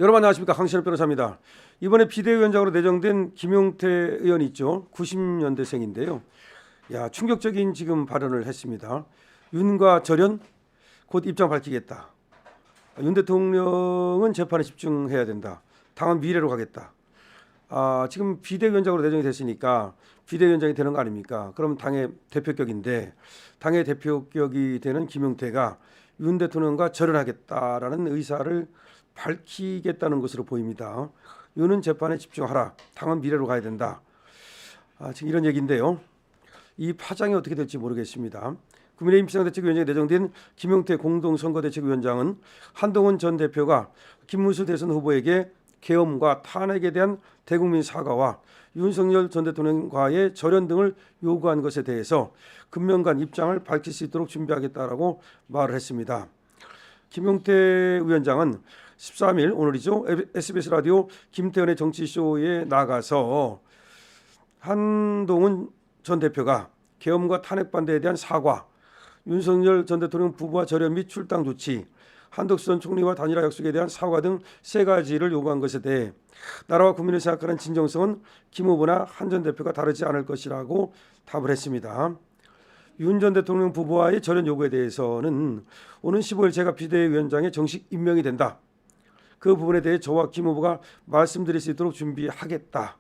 여러분 안녕하십니까, 강신업 변호사입니다. 이번에 비대위원장으로 내정된 김용태 의원이 있죠. 90년대생인데요. 충격적인 지금 발언을 했습니다. 윤과 절연 곧 입장 밝히겠다. 윤 대통령은 재판에 집중해야 된다. 당은 미래로 가겠다. 지금 비대위원장으로 내정이 됐으니까 비대위원장이 되는 거 아닙니까? 그럼 당의 대표격인데 당의 대표격이 되는 김용태가 윤 대통령과 절연하겠다라는 의사를 밝히겠다는 것으로 보입니다. 윤은 재판에 집중하라. 당은 미래로 가야 된다. 지금 이런 얘기인데요. 이 파장이 어떻게 될지 모르겠습니다. 국민의힘 비상대책위원장에 내정된 김용태 공동선거대책위원장은 한동훈 전 대표가 김문수 대선 후보에게 계엄과 탄핵에 대한 대국민 사과와 윤석열 전 대통령과의 절연 등을 요구한 것에 대해서 금명간 입장을 밝힐 수 있도록 준비하겠다라고 말을 했습니다. 김용태 위원장은 13일 오늘이죠. SBS 라디오 김태현의 정치쇼에 나가서 한동훈 전 대표가 계엄과 탄핵 반대에 대한 사과, 윤석열 전 대통령 부부와 절연 및 출당 조치, 한덕수 전 총리와 단일화 약속에 대한 사과 등 세 가지를 요구한 것에 대해 나라와 국민을 생각하는 진정성은 김 후보나 한 전 대표가 다르지 않을 것이라고 답을 했습니다. 윤 전 대통령 부부와의 절연 요구에 대해서는 오는 15일 제가 비대위원장에 정식 임명이 된다. 그 부분에 대해 저와 김 후보가 말씀드릴 수 있도록 준비하겠다.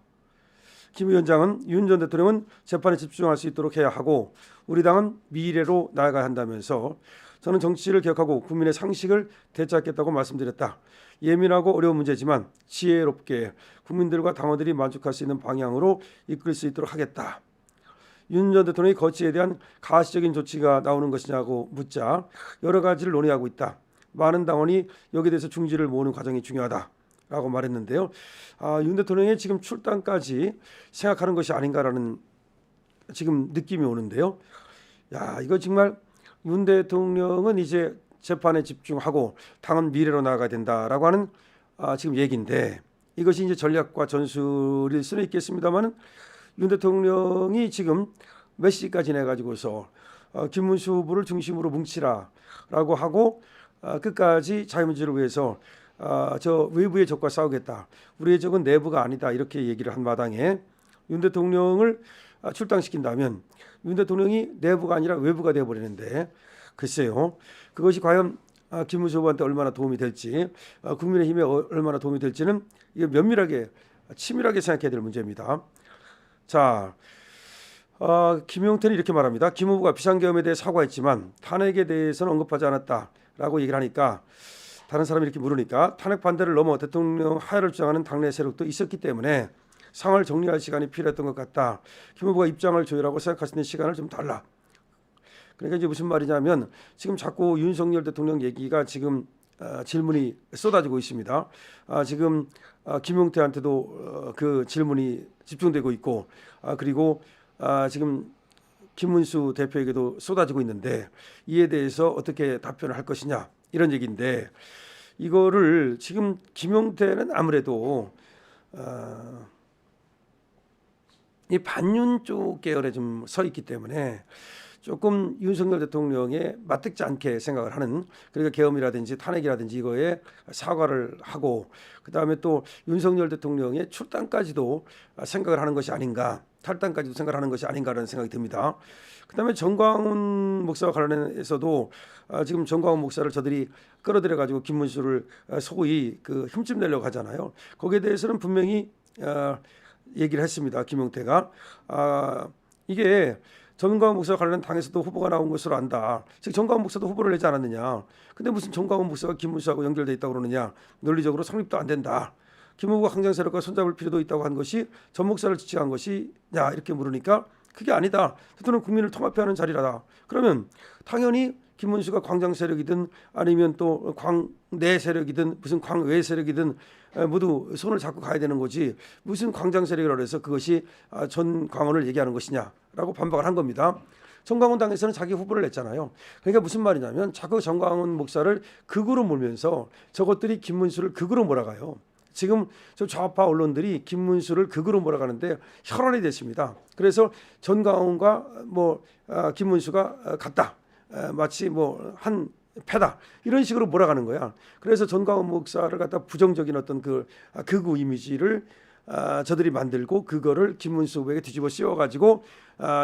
김 위원장은 윤 전 대통령은 재판에 집중할 수 있도록 해야 하고 우리 당은 미래로 나아가야 한다면서 저는 정치를 개혁하고 국민의 상식을 되찾겠다고 말씀드렸다. 예민하고 어려운 문제지만 지혜롭게 국민들과 당원들이 만족할 수 있는 방향으로 이끌 수 있도록 하겠다. 윤 전 대통령의 거취에 대한 가시적인 조치가 나오는 것이냐고 묻자 여러 가지를 논의하고 있다. 많은 당원이 여기에 대해서 중지를 모으는 과정이 중요하다라고 말했는데요. 윤 대통령의 지금 출당까지 생각하는 것이 아닌가라는 지금 느낌이 오는데요. 이거 정말 윤 대통령은 이제 재판에 집중하고 당은 미래로 나아가야 된다라고 하는 지금 얘기인데 이것이 이제 전략과 전술일 수는 있겠습니다만은 윤 대통령이 지금 메시지까지 내가지고서 김문수 후보를 중심으로 뭉치라라고 하고 끝까지 자유민주를 위해서 저 외부의 적과 싸우겠다. 우리의 적은 내부가 아니다. 이렇게 얘기를 한 마당에 윤 대통령을 출당시킨다면 윤 대통령이 내부가 아니라 외부가 되어버리는데 글쎄요. 그것이 과연 김문수 후보한테 얼마나 도움이 될지 국민의힘에 얼마나 도움이 될지는 이거 면밀하게 치밀하게 생각해야 될 문제입니다. 자, 김용태는 이렇게 말합니다. 김 후보가 비상계엄에 대해 사과했지만 탄핵에 대해서는 언급하지 않았다라고 얘기를 하니까 다른 사람이 이렇게 물으니까 탄핵 반대를 넘어 대통령 하야를 주장하는 당내 세력도 있었기 때문에 상황을 정리할 시간이 필요했던 것 같다. 김 후보가 입장을 조율하고 생각할 수 있는 시간을 좀 달라. 그러니까 이제 무슨 말이냐면 지금 자꾸 윤석열 대통령 얘기가 지금 질문이 쏟아지고 있습니다. 지금 김용태한테도 그 질문이 집중되고 있고 그리고 지금 김문수 대표에게도 쏟아지고 있는데 이에 대해서 어떻게 답변을 할 것이냐 이런 얘기인데 이거를 지금 김용태는 아무래도 이 반윤 쪽 계열에 좀 서 있기 때문에 조금 윤석열 대통령에 맞듣지 않게 생각을 하는 그러니까 계엄이라든지 탄핵이라든지 이거에 사과를 하고 그다음에 또 윤석열 대통령의 출당까지도 생각을 하는 것이 아닌가 탈당까지도 생각을 하는 것이 아닌가라는 생각이 듭니다. 그다음에 정광훈 목사와 관련해서도 지금 정광훈 목사를 저들이 끌어들여 가지고 김문수를 소위 그 흠집 내려고 하잖아요. 거기에 대해서는 분명히 얘기를 했습니다. 김용태가 이게 정광훈 목사와 관련 당에서도 후보가 나온 것으로 안다. 즉 정광훈 목사도 후보를 내지 않았느냐. 근데 무슨 정광훈 목사가 김문수하고 연결돼 있다고 그러느냐. 논리적으로 성립도 안 된다. 김 후보가 강경 세력과 손잡을 필요도 있다고 한 것이 전 목사를 지칭한 것이냐 이렇게 물으니까 그게 아니다. 대통령 국민을 통합해야 하는 자리라다. 그러면 당연히 김문수가 광장 세력이든 아니면 또 광내 세력이든 무슨 광외 세력이든 모두 손을 잡고 가야 되는 거지 무슨 광장 세력이라고 해서 그것이 전광훈을 얘기하는 것이냐라고 반박을 한 겁니다. 정광훈 당에서는 자기 후보를 냈잖아요. 그러니까 무슨 말이냐면 자꾸 정광훈 목사를 극으로 몰면서 저것들이 김문수를 극으로 몰아가요. 지금 저 좌파 언론들이 김문수를 극으로 몰아가는데 혈안이 됐습니다. 그래서 전광훈과 김문수가 같다. 마치 한 패다 이런 식으로 몰아가는 거야. 그래서 전광훈 목사를 갖다 부정적인 어떤 그 극우 이미지를 저들이 만들고 그거를 김문수 후보에게 뒤집어 씌워가지고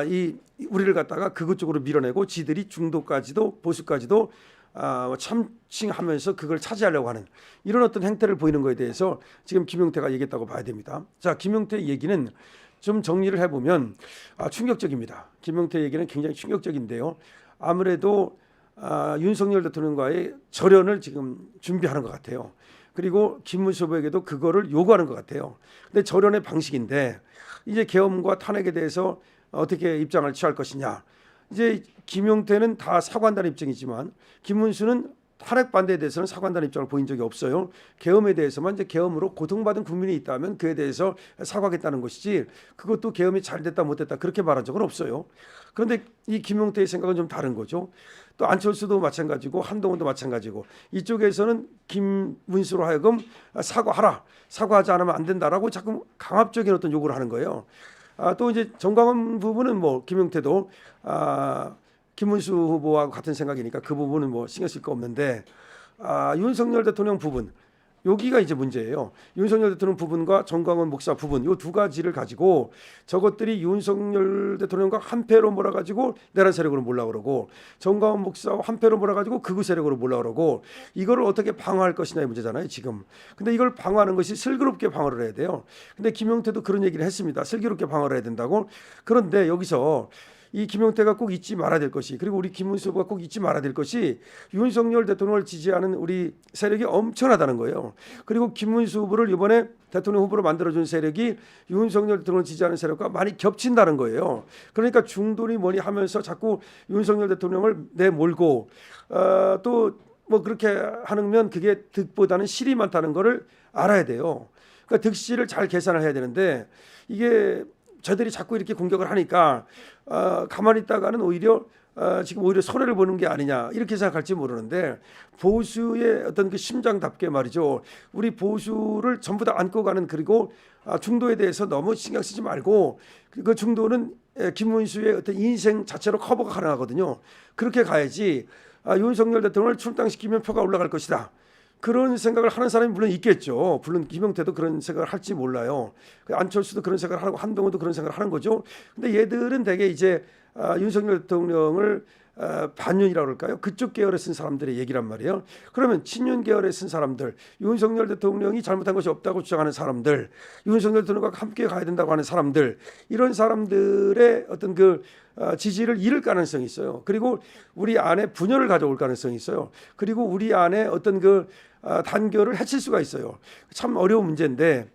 이 우리를 갖다가 극우 쪽으로 밀어내고 지들이 중도까지도 보수까지도 참칭하면서 그걸 차지하려고 하는 이런 어떤 행태를 보이는 거에 대해서 지금 김용태가 얘기했다고 봐야 됩니다. 자, 김용태 얘기는 좀 정리를 해보면 충격적입니다. 김용태 얘기는 굉장히 충격적인데요. 아무래도 윤석열 대통령과의 절연을 지금 준비하는 것 같아요. 그리고 김문수 후보에게도 그거를 요구하는 것 같아요. 근데 절연의 방식인데 이제 계엄과 탄핵에 대해서 어떻게 입장을 취할 것이냐. 이제 김용태는 다 사과한다는 입장이지만 김문수는 탄핵 반대에 대해서는 사과한다는 입장을 보인 적이 없어요. 계엄에 대해서만 이제 계엄으로 고통받은 국민이 있다면 그에 대해서 사과하겠다는 것이지 그것도 계엄이 잘 됐다 못됐다 그렇게 말한 적은 없어요. 그런데 이 김용태의 생각은 좀 다른 거죠. 또 안철수도 마찬가지고 한동훈도 마찬가지고 이쪽에서는 김문수로 하여금 사과하라. 사과하지 않으면 안 된다라고 자꾸 강압적인 어떤 요구를 하는 거예요. 또 이제 정광훈 부분은 뭐 김용태도 김문수 후보와 같은 생각이니까 그 부분은 뭐 신경 쓸 거 없는데 윤석열 대통령 부분 여기가 이제 문제예요. 윤석열 대통령 부분과 정광훈 목사 부분 이 두 가지를 가지고 저것들이 윤석열 대통령과 한패로 몰아가지고 내란 세력으로 몰라오르고 정광훈 목사와 한패로 몰아가지고 극우 세력으로 몰라오르고 이거를 어떻게 방어할 것이냐의 문제잖아요 지금. 근데 이걸 방어하는 것이 슬기롭게 방어를 해야 돼요. 근데 김용태도 그런 얘기를 했습니다. 슬기롭게 방어를 해야 된다고. 그런데 여기서 이 김용태가 꼭 잊지 말아야 될 것이 그리고 우리 김문수 후보가 꼭 잊지 말아야 될 것이 윤석열 대통령을 지지하는 우리 세력이 엄청나다는 거예요. 그리고 김문수 후보를 이번에 대통령 후보로 만들어준 세력이 윤석열 대통령을 지지하는 세력과 많이 겹친다는 거예요. 그러니까 중도니 뭐니 하면서 자꾸 윤석열 대통령을 내몰고 또 뭐 그렇게 하면 그게 득보다는 실이 많다는 거를 알아야 돼요. 그러니까 득실을 잘 계산을 해야 되는데 이게 저들이 자꾸 이렇게 공격을 하니까 가만히 있다가는 오히려 지금 오히려 손해를 보는 게 아니냐 이렇게 생각할지 모르는데 보수의 어떤 그 심장답게 말이죠. 우리 보수를 전부 다 안고 가는 그리고 중도에 대해서 너무 신경 쓰지 말고 그 중도는 김문수의 어떤 인생 자체로 커버가 가능하거든요. 그렇게 가야지 윤석열 대통령을 출당시키면 표가 올라갈 것이다. 그런 생각을 하는 사람이 물론 있겠죠. 물론 김용태도 그런 생각을 할지 몰라요. 안철수도 그런 생각을 하고 한동훈도 그런 생각을 하는 거죠. 근데 얘들은 되게 이제 윤석열 대통령을 반윤이라고 그럴까요? 그쪽 계열에 쓴 사람들의 얘기란 말이에요. 그러면 친윤 계열에 쓴 사람들, 윤석열 대통령이 잘못한 것이 없다고 주장하는 사람들, 윤석열 대통령과 함께 가야 된다고 하는 사람들, 이런 사람들의 어떤 그 지지를 잃을 가능성이 있어요. 그리고 우리 안에 분열을 가져올 가능성이 있어요. 그리고 우리 안에 어떤 그 단결을 해칠 수가 있어요. 참 어려운 문제인데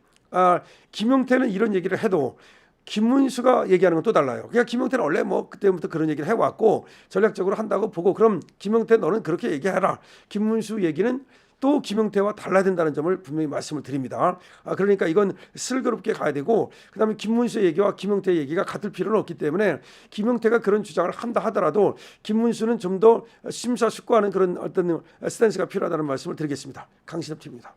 김용태는 이런 얘기를 해도 김문수가 얘기하는 건 또 달라요. 그러니까 김용태는 원래 뭐 그때부터 그런 얘기를 해왔고 전략적으로 한다고 보고 그럼 김용태 너는 그렇게 얘기해라. 김문수 얘기는 또 김용태와 달라야 된다는 점을 분명히 말씀을 드립니다. 그러니까 이건 슬기롭게 가야 되고 그다음에 김문수의 얘기와 김용태의 얘기가 같을 필요는 없기 때문에 김용태가 그런 주장을 한다 하더라도 김문수는 좀 더 심사숙고하는 그런 어떤 스탠스가 필요하다는 말씀을 드리겠습니다. 강신업 TV입니다.